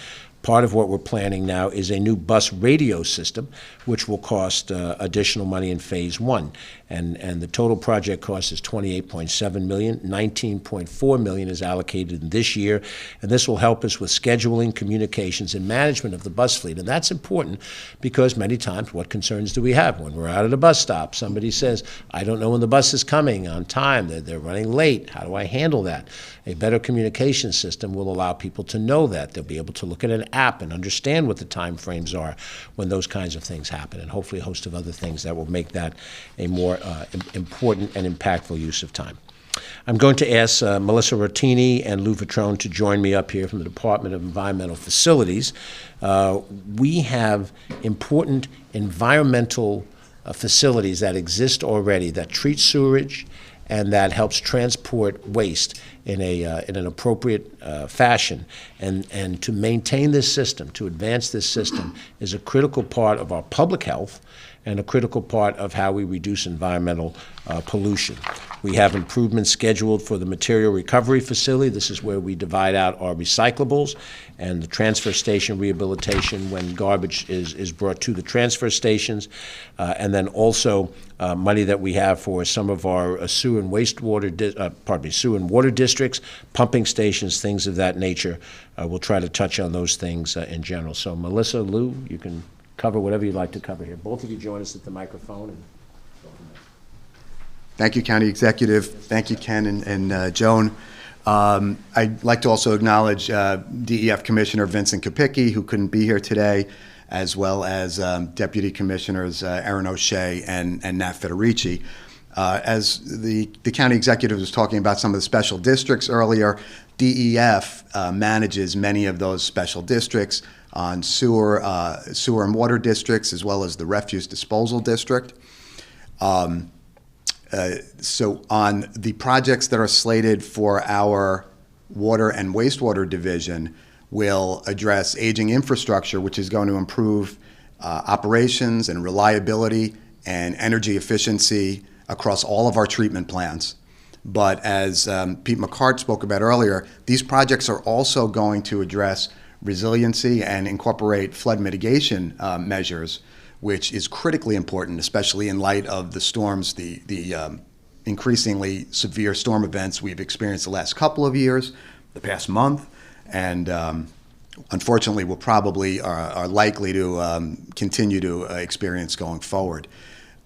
Part of what we're planning now is a new bus radio system, which will cost additional money in Phase 1. And the total project cost is $28.7 million. $19.4 million is allocated in this year, and this will help us with scheduling, communications, and management of the bus fleet. And that's important because many times, what concerns do we have? When we're out at a bus stop, somebody says, I don't know when the bus is coming on time, they're running late. How do I handle that? A better communication system will allow people to know that. They'll be able to look at an app and understand what the time frames are when those kinds of things happen, and hopefully a host of other things that will make that a more important and impactful use of time. I'm going to ask Melissa Rotini and Lou Vitrone to join me up here from the Department of Environmental Facilities. We have important environmental facilities that exist already that treat sewerage and that helps transport waste in an appropriate fashion. And to maintain this system, to advance this system, is a critical part of our public health and a critical part of how we reduce environmental pollution. We have improvements scheduled for the material recovery facility. This is where we divide out our recyclables, and the transfer station rehabilitation when garbage is brought to the transfer stations, and then also money that we have for some of our sewer and water districts, pumping stations, things of that nature. We'll try to touch on those things in general. So Melissa, Lou, you can cover whatever you'd like to cover here. Both of you join us at the microphone. And go from there. Thank you, County Executive. Thank you, Ken and Joan. I'd like to also acknowledge DEF Commissioner Vincent Kopicki, who couldn't be here today, as well as Deputy Commissioners Aaron O'Shea and Nat Federici. As the County Executive was talking about some of the special districts earlier, DEF manages many of those special districts on sewer and water districts, as well as the refuse disposal district. So on the projects that are slated for our water and wastewater division, will address aging infrastructure, which is going to improve operations and reliability and energy efficiency across all of our treatment plants. But as Pete McCart spoke about earlier, these projects are also going to address resiliency and incorporate flood mitigation measures, which is critically important, especially in light of the storms, the increasingly severe storm events we've experienced the last couple of years, the past month, and unfortunately will probably are likely to continue to experience going forward.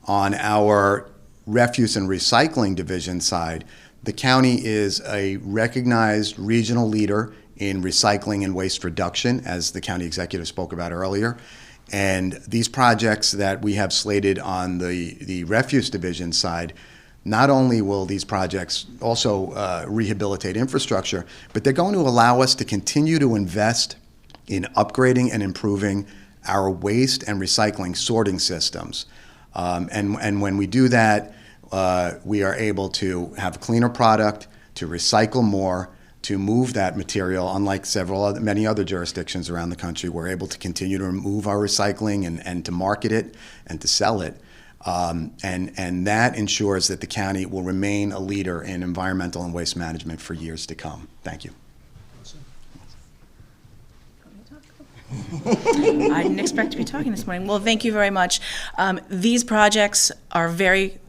On our refuse and recycling division side, the county is a recognized regional leader in recycling and waste reduction, as the county executive spoke about earlier. And these projects that we have slated on the refuse division side, not only will these projects also rehabilitate infrastructure, but they're going to allow us to continue to invest in upgrading and improving our waste and recycling sorting systems. And when we do that, we are able to have a cleaner product, to recycle more, to move that material. Unlike many other jurisdictions around the country, we're able to continue to move our recycling and to market it and to sell it. And that ensures that the county will remain a leader in environmental and waste management for years to come. Thank you. I didn't expect to be talking this morning. Well, thank you very much. These projects are very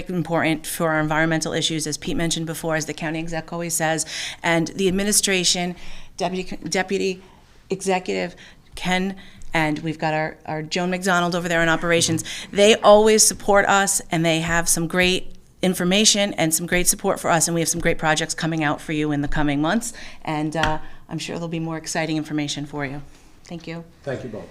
important for our environmental issues, as Pete mentioned before, as the county exec always says, and the administration, deputy executive, Ken, and we've got our Joan McDonald over there in operations. They always support us, and they have some great information and some great support for us, and we have some great projects coming out for you in the coming months, and I'm sure there'll be more exciting information for you. Thank you. Thank you both.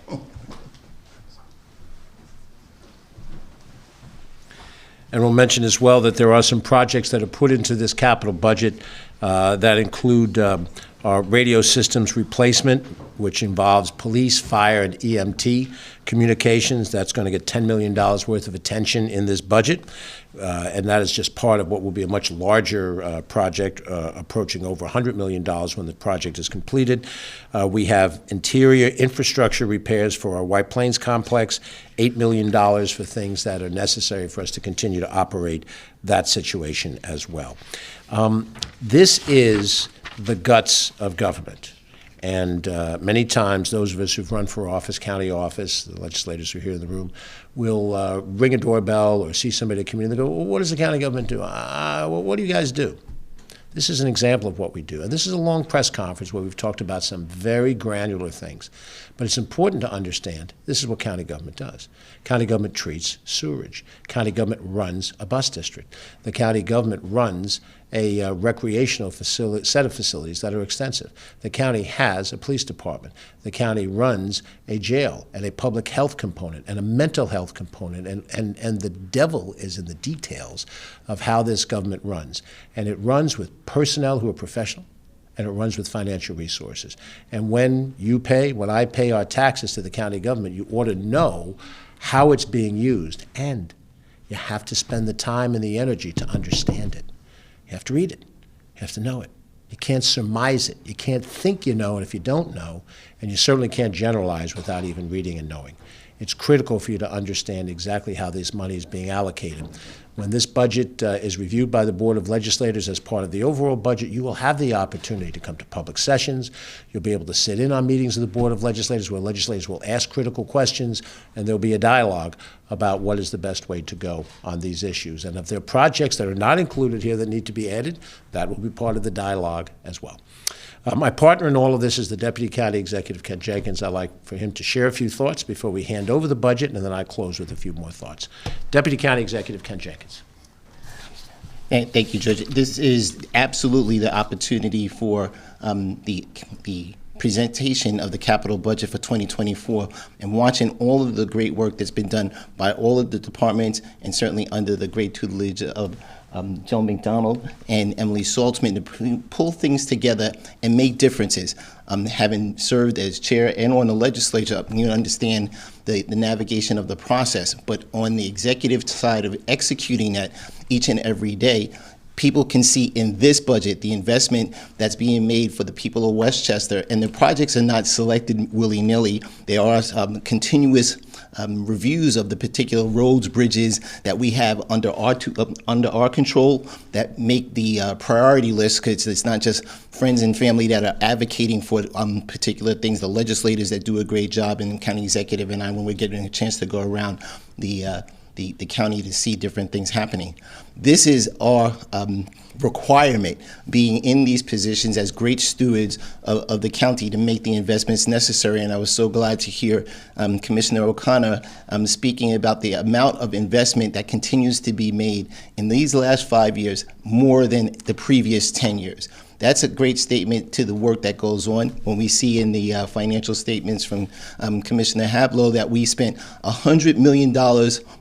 And we'll mention as well that there are some projects that are put into this capital budget that include our radio systems replacement, which involves police, fire, and EMT communications. That's going to get $10 million worth of attention in this budget. And that is just part of what will be a much larger project, approaching over $100 million when the project is completed. We have interior infrastructure repairs for our White Plains complex, $8 million for things that are necessary for us to continue to operate that situation as well. This is the guts of government. And many times, those of us who've run for office, county office, the legislators who are here in the room, will ring a doorbell or see somebody at the community and go, well, what does the county government do? Well, what do you guys do? This is an example of what we do. And this is a long press conference where we've talked about some very granular things. But it's important to understand this is what county government does. County government treats sewerage. County government runs a bus district. The county government runs a recreational set of facilities that are extensive. The county has a police department. The county runs a jail and a public health component and a mental health component. And the devil is in the details of how this government runs. And it runs with personnel who are professional, and it runs with financial resources. And when I pay our taxes to the county government, you ought to know how it's being used. And you have to spend the time and the energy to understand it. You have to read it. You have to know it. You can't surmise it. You can't think you know it if you don't know, and you certainly can't generalize without even reading and knowing. It's critical for you to understand exactly how this money is being allocated. When this budget is reviewed by the Board of Legislators as part of the overall budget, you will have the opportunity to come to public sessions. You'll be able to sit in on meetings of the Board of Legislators where legislators will ask critical questions, and there'll be a dialogue about what is the best way to go on these issues. And if there are projects that are not included here that need to be added, that will be part of the dialogue as well. My partner in all of this is the Deputy County Executive, Ken Jenkins. I'd like for him to share a few thoughts before we hand over the budget, and then I close with a few more thoughts. Deputy County Executive Ken Jenkins. Thank you, Judge. This is absolutely the opportunity for the presentation of the capital budget for 2024 and watching all of the great work that's been done by all of the departments, and certainly under the great tutelage of Joe McDonald and Emily Saltzman to pull things together and make differences. Having served as chair and on the legislature, you understand the navigation of the process, but on the executive side of executing that each and every day, people can see in this budget the investment that's being made for the people of Westchester, and the projects are not selected willy-nilly. They are continuous reviews of the particular roads, bridges that we have under our control that make the priority list, because it's not just friends and family that are advocating for particular things. The legislators that do a great job, and the county executive and I, when we're getting a chance to go around the county to see different things happening. This is our requirement, being in these positions as great stewards of the county, to make the investments necessary. And I was so glad to hear Commissioner O'Connor speaking about the amount of investment that continues to be made in these last 5 years, more than the previous 10 years. That's a great statement to the work that goes on. When we see in the financial statements from Commissioner Hablow that we spent $100 million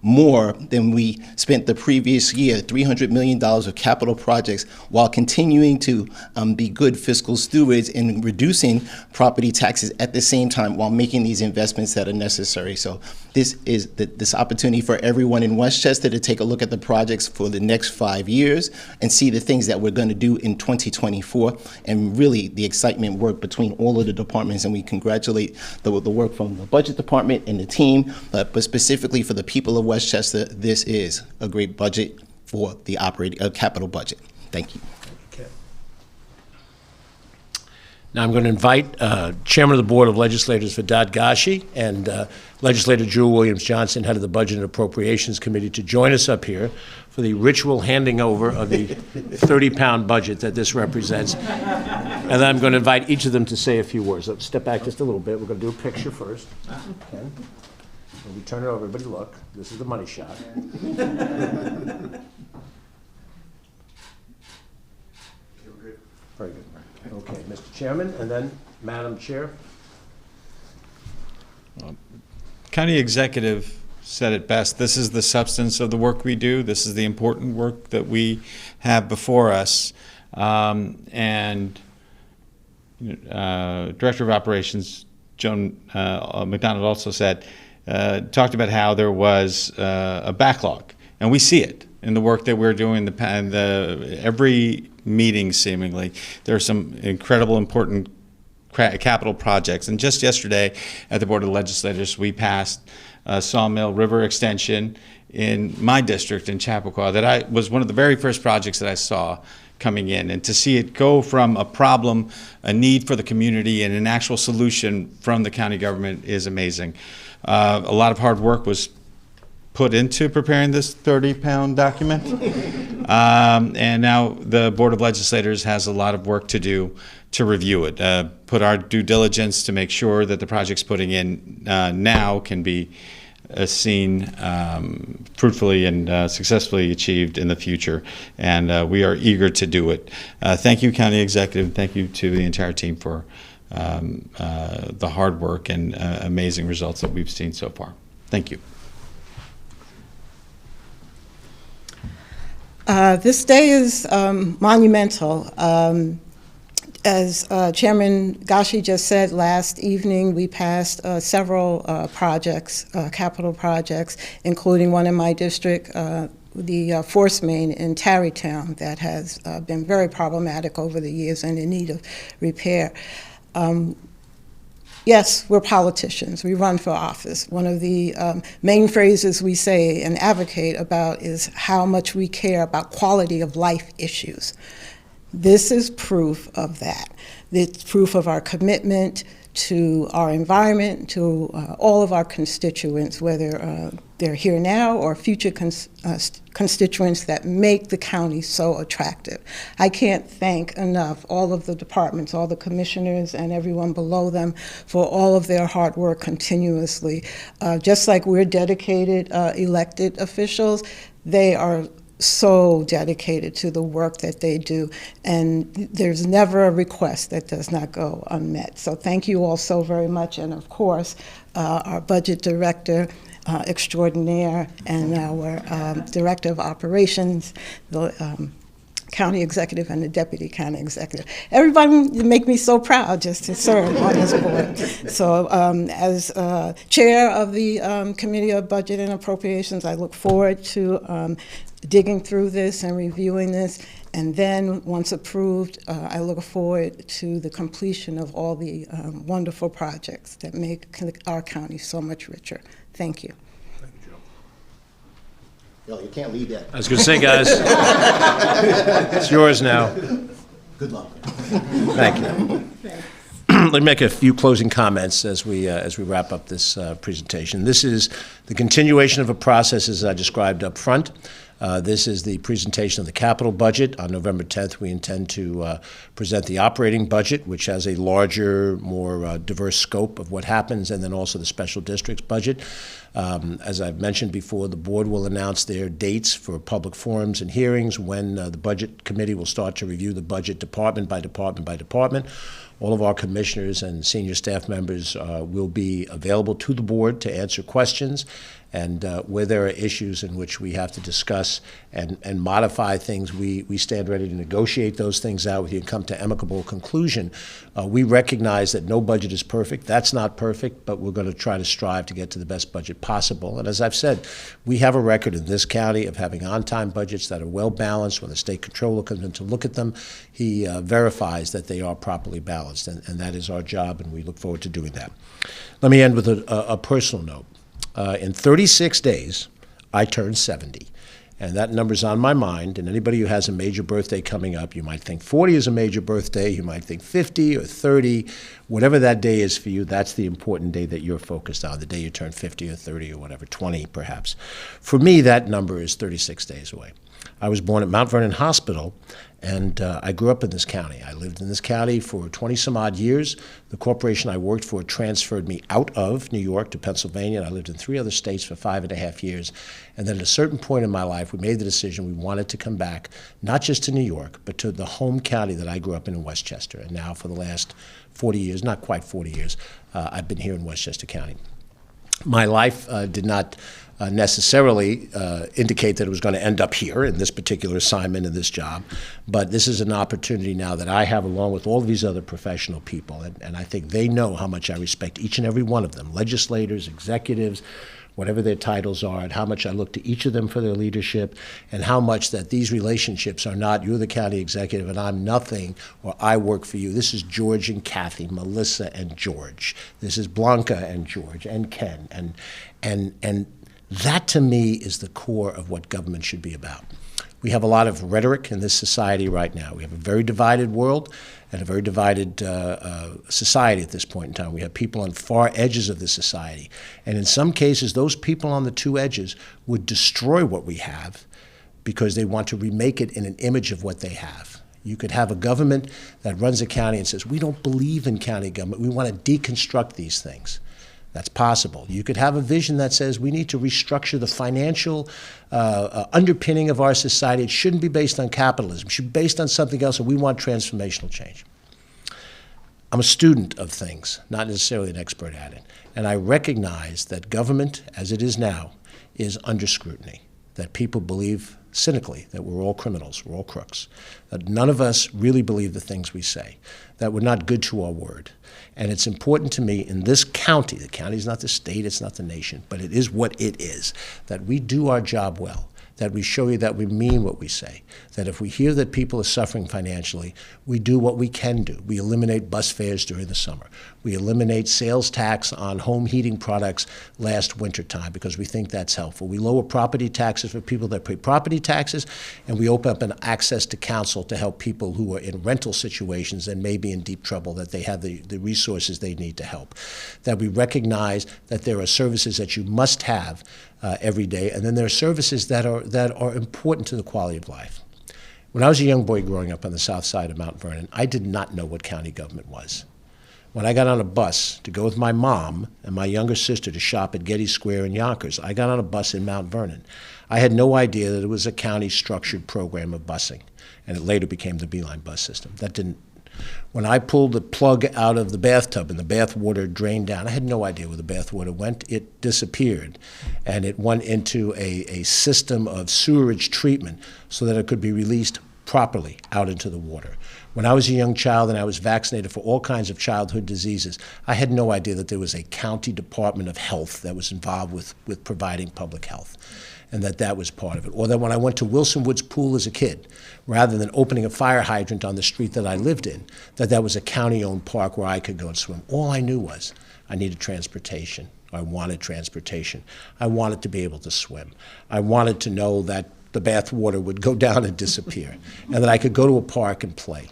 more than we spent the previous year, $300 million of capital projects, while continuing to be good fiscal stewards and reducing property taxes at the same time while making these investments that are necessary. So this is this opportunity for everyone in Westchester to take a look at the projects for the next 5 years and see the things that we're going to do in 2024, and really the excitement work between all of the departments. And we congratulate the work from the budget department and the team, but specifically for the people of Westchester, this is a great budget for the capital budget. Thank you. Okay. Now I'm going to invite Chairman of the Board of Legislators for Gashi and Legislator Jewel Williams-Johnson, head of the Budget and Appropriations Committee, to join us up here for the ritual handing over of the 30-pound budget that this represents. And then I'm going to invite each of them to say a few words. Let's step back just a little bit. We're going to do a picture first. Okay. When we turn it over, everybody look. This is the money shot. Very good. Okay, Mr. Chairman, and then Madam Chair. County Executive said it best. This is the substance of the work we do. This is the important work that we have before us. And Director of Operations, Joan McDonald, also said, talked about how there was a backlog. And we see it in the work that we're doing, every meeting seemingly. There are some incredible important capital projects. And just yesterday at the Board of Legislators, we passed Sawmill River Extension in my district in Chappaqua that was one of the very first projects that I saw coming in, and to see it go from a problem, a need for the community, and an actual solution from the county government is amazing. A lot of hard work was put into preparing this 30-pound document. And now the Board of Legislators has a lot of work to do to review it, put our due diligence to make sure that the projects putting in now can be seen fruitfully and successfully achieved in the future. And we are eager to do it. Thank you, County Executive. Thank you to the entire team for the hard work and amazing results that we've seen so far. Thank you. This day is monumental. As Chairman Gashi just said, last evening we passed several projects, capital projects, including one in my district, the force main in Tarrytown that has been very problematic over the years and in need of repair. Yes, we're politicians. We run for office. One of the main phrases we say and advocate about is how much we care about quality of life issues. This is proof of that. It's proof of our commitment to our environment, to all of our constituents, whether they're here now or future constituents that make the county so attractive. I can't thank enough all of the departments, all the commissioners and everyone below them for all of their hard work continuously. Just like we're dedicated elected officials, they are so dedicated to the work that they do, and there's never a request that does not go unmet. So thank you all so very much, and of course, our budget director extraordinaire and our director of operations, the county executive and the deputy county executive. Everybody make me so proud just to serve on this board. So as chair of the Committee of Budget and Appropriations, I look forward to digging through this and reviewing this, and then once approved, I look forward to the completion of all the wonderful projects that make our county so much richer. Thank you. Yo, you can't leave that. I was going to say, guys, it's yours now. Good luck. Thank you. Let me make a few closing comments as we wrap up this presentation. This is the continuation of a process as I described up front. This is the presentation of the capital budget. On November 10th, we intend to present the operating budget, which has a larger, more diverse scope of what happens, and then also the special districts budget. As I've mentioned before, the board will announce their dates for public forums and hearings when the budget committee will start to review the budget department by department by department. All of our commissioners and senior staff members will be available to the board to answer questions, and where there are issues in which we have to discuss and modify things, we stand ready to negotiate those things out with you and come to amicable conclusion. We recognize that no budget is perfect. That's not perfect, but we're going to try to strive to get to the best budget possible. And as I've said, we have a record in this county of having on-time budgets that are well-balanced. When the state controller comes in to look at them, he verifies that they are properly balanced, and that is our job, and we look forward to doing that. Let me end with a personal note. In 36 days, I turned 70. And that number's on my mind. And anybody who has a major birthday coming up, you might think 40 is a major birthday, you might think 50 or 30. Whatever that day is for you, that's the important day that you're focused on, the day you turn 50 or 30 or whatever, 20 perhaps. For me, that number is 36 days away. I was born at Mount Vernon Hospital, and I grew up in this county. I lived in this county for 20-some-odd years. The corporation I worked for transferred me out of New York to Pennsylvania, and I lived in 3 other states for 5.5 years. And then at a certain point in my life, we made the decision we wanted to come back, not just to New York, but to the home county that I grew up in Westchester. And now for the last 40 years, not quite 40 years, I've been here in Westchester County. My life did not necessarily indicate that it was going to end up here in this particular assignment and this job, but this is an opportunity now that I have along with all of these other professional people, and I think they know how much I respect each and every one of them, legislators, executives, whatever their titles are, and how much I look to each of them for their leadership, and how much that these relationships are not, you're the county executive and I'm nothing, or I work for you. This is George and Kathy, Melissa and George. This is Blanca and George and Ken, and that to me is the core of what government should be about. We have a lot of rhetoric in this society right now. We have a very divided world and a very divided society at this point in time. We have people on far edges of the society. And in some cases, those people on the two edges would destroy what we have because they want to remake it in an image of what they have. You could have a government that runs a county and says, we don't believe in county government. We want to deconstruct these things. That's possible. You could have a vision that says we need to restructure the financial underpinning of our society. It shouldn't be based on capitalism. It should be based on something else, and we want transformational change. I'm a student of things, not necessarily an expert at it. And I recognize that government, as it is now, is under scrutiny, that people believe cynically that we're all criminals, we're all crooks, that none of us really believe the things we say, that we're not good to our word. And it's important to me in this county, the county is not the state, it's not the nation, but it is what it is, that we do our job well, that we show you that we mean what we say, that if we hear that people are suffering financially, we do what we can do. We eliminate bus fares during the summer. We eliminate sales tax on home heating products last wintertime because we think that's helpful. We lower property taxes for people that pay property taxes, and we open up an access to counsel to help people who are in rental situations and may be in deep trouble, that they have the resources they need to help. That we recognize that there are services that you must have every day, and then there are services that are important to the quality of life. When I was a young boy growing up on the south side of Mount Vernon, I did not know what county government was. When I got on a bus to go with my mom and my younger sister to shop at Getty Square in Yonkers, I got on a bus in Mount Vernon. I had no idea that it was a county-structured program of busing, and it later became the Beeline bus system. When I pulled the plug out of the bathtub and the bath water drained down, I had no idea where the bath water went. It disappeared, and it went into a system of sewerage treatment so that it could be released properly out into the water. When I was a young child and I was vaccinated for all kinds of childhood diseases, I had no idea that there was a county department of health that was involved with providing public health, and that was part of it. Or that when I went to Wilson Woods Pool as a kid, rather than opening a fire hydrant on the street that I lived in, that was a county-owned park where I could go and swim. All I knew was I needed transportation. I wanted transportation. I wanted to be able to swim. I wanted to know that the bath water would go down and disappear, and that I could go to a park and play.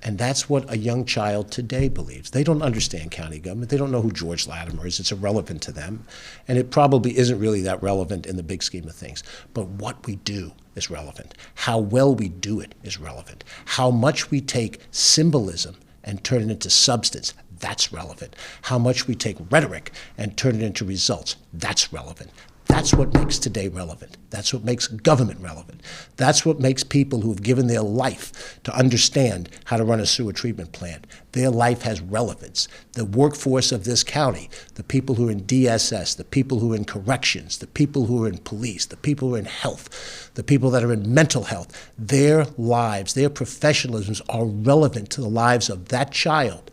And that's what a young child today believes. They don't understand county government. They don't know who George Latimer is. It's irrelevant to them. And it probably isn't really that relevant in the big scheme of things. But what we do is relevant. How well we do it is relevant. How much we take symbolism and turn it into substance, that's relevant. How much we take rhetoric and turn it into results, that's relevant. That's what makes today relevant. That's what makes government relevant. That's what makes people who have given their life to understand how to run a sewer treatment plant. Their life has relevance. The workforce of this county, the people who are in DSS, the people who are in corrections, the people who are in police, the people who are in health, the people that are in mental health, their lives, their professionalisms are relevant to the lives of that child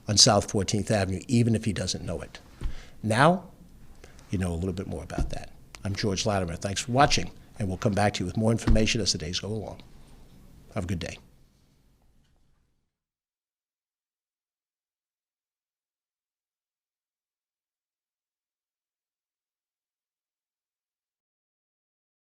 on South 14th Avenue, even if he doesn't know it. Now, you know a little bit more about that. I'm George Latimer. Thanks for watching, and we'll come back to you with more information as the days go along. Have a good day.